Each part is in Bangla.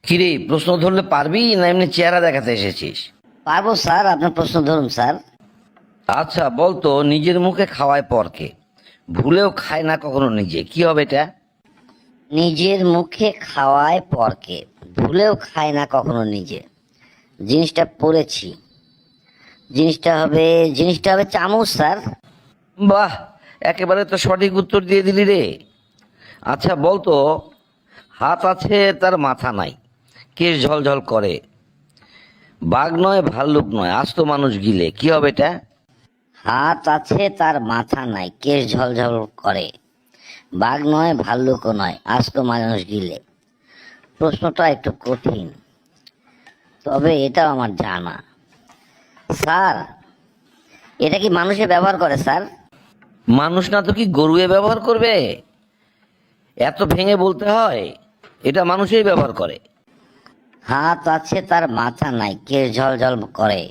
কিরে, প্রশ্ন ধরলে পারবি না এমনি চেহারা দেখাতে এসেছিস? পারবো স্যার, আপনার প্রশ্ন ধরুন স্যার। আচ্ছা বলতো, নিজের মুখে খাওয়ায় পরকে, ভুলেও খায় না কখনো নিজে, কি হবে এটা? নিজের মুখে খাওয়ায় পরকে, ভুলেও খায় না কখনো নিজে। জিনিসটা পড়েছি। জিনিসটা হবে চামচ স্যার। বাহ, একেবারে তো সঠিক উত্তর দিয়ে দিলি রে। আচ্ছা বলতো, হাত আছে তার মাথা নাই, কেশ ঝলঝল করে, বাঘ নয় ভাল্লুক নয়, আস্ত মানুষ গিলে, কি হবে এটা? হাত আছে তার মাথা নাই, কেশ ঝলঝল করে, বাঘ নয় ভাল্লুকও নয়, আস্ত মানুষ গিলে। প্রশ্নটা একটু কঠিন, তবে এটাও আমার জানা। স্যার, এটা কি মানুষে ব্যবহার করে স্যার? মানুষ না তো কি গরুয়ে ব্যবহার করবে? এত ভেঙে বলতে হয়? এটা মানুষই ব্যবহার করে। হাত আছে তার মাথা নাই, কেশ ঝলঝল করে,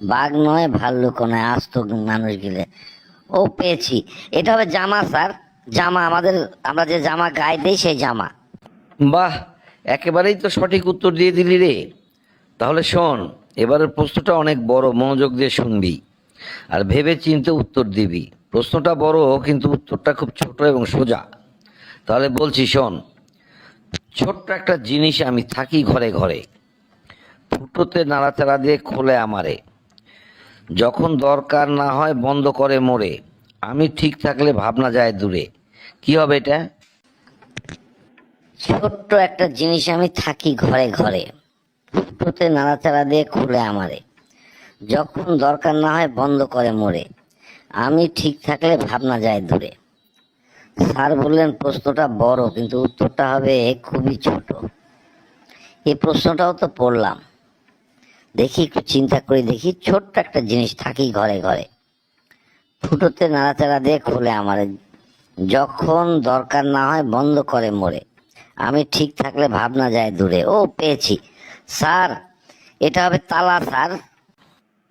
বাঘ নয় ভাল্লুকও নয়, আস্ত মানুষ গিলে। ও পেয়েছি, এটা হবে জামা স্যার। জামা, আমরা যে জামা গায়ে দিই সেই জামা। বাহ, একেবারেই তো সঠিক উত্তর দিয়ে দিলি রে। তাহলে শোন, এবারের প্রশ্নটা অনেক বড়, মনোযোগ দিয়ে শুনবি আর ভেবে চিন্তে উত্তর দিবি। প্রশ্নটা বড় কিন্তু উত্তরটা খুব ছোট এবং সোজা। তাহলে বলছি শোন। ছোট্ট একটা জিনিস আমি থাকি ঘরে ঘরে, ফুটোতে নাড়াচাড়া দিয়ে খোলে আমারে, যখন দরকার না হয় বন্ধ করে মোড়ে, আমি ঠিক থাকলে ভাবনা যায় দূরে, কি হবে এটা? ছোট্ট একটা জিনিস আমি থাকি ঘরে ঘরে, ফুটোতে নাড়াচাড়া দিয়ে খুলে আমারে, যখন দরকার না হয় বন্ধ করে মোড়ে, আমি ঠিক থাকলে ভাবনা যায় দূরে। স্যার বললেন প্রশ্নটা বড় কিন্তু উত্তরটা হবে খুবই ছোট। এই প্রশ্নটাও তো পড়লাম, দেখি একটু চিন্তা করে দেখি। ছোট্ট একটা জিনিস থাকি ঘরে ঘরে, ফুটোতে নাড়াচাড়া দিয়ে খুলে আমারে, যখন দরকার না হয় বন্ধ করে মোড়ে, আমি ঠিক থাকলে ভাবনা যায় দূরে। ও পেয়েছি স্যার, এটা হবে তালা স্যার।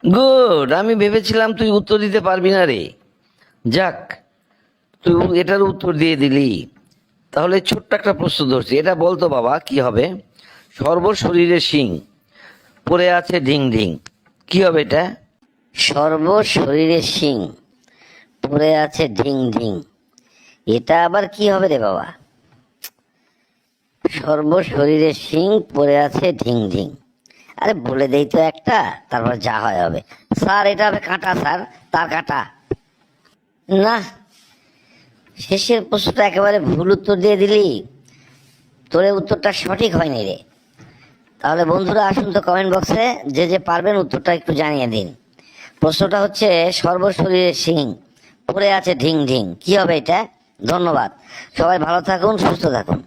গুড, আমি ভেবেছিলাম তুই উত্তর দিতে পারবি না রে। যাক, তুই এটার উত্তর দিয়ে দিলি। তাহলে ছোট্ট একটা প্রশ্ন ধরছি, এটা বলতো বাবা, কি হবে? সর্বশরীরে শিং, পড়ে আছে ঢিং ঢিং, কি হবে এটা? সর্ব শরীরে শিং, পড়ে আছে ঢিং ঢিং, এটা আবার কি হবে রে বাবা? সর্ব শরীরে শিং, পড়ে আছে ঢিং ঢিং। আরে বলে দেই তো একটা, তারপর যা হয় হবে। স্যার, এটা হবে কাঁটা স্যার, তার কাঁটা। না, শেষের প্রশ্নটা একেবারে ভুল উত্তর দিয়ে দিলি। তোর এই উত্তরটা সঠিক হয়নি রে। তাহলে বন্ধুরা আসুন তো কমেন্ট বক্সে, যে যে পারবেন উত্তরটা একটু জানিয়ে দিন। প্রশ্নটা হচ্ছে সর্বশরীরে শিং, পড়ে আছে ঢিং ঢিং, কি হবে এটা? ধন্যবাদ, সবাই ভালো থাকুন, সুস্থ থাকুন।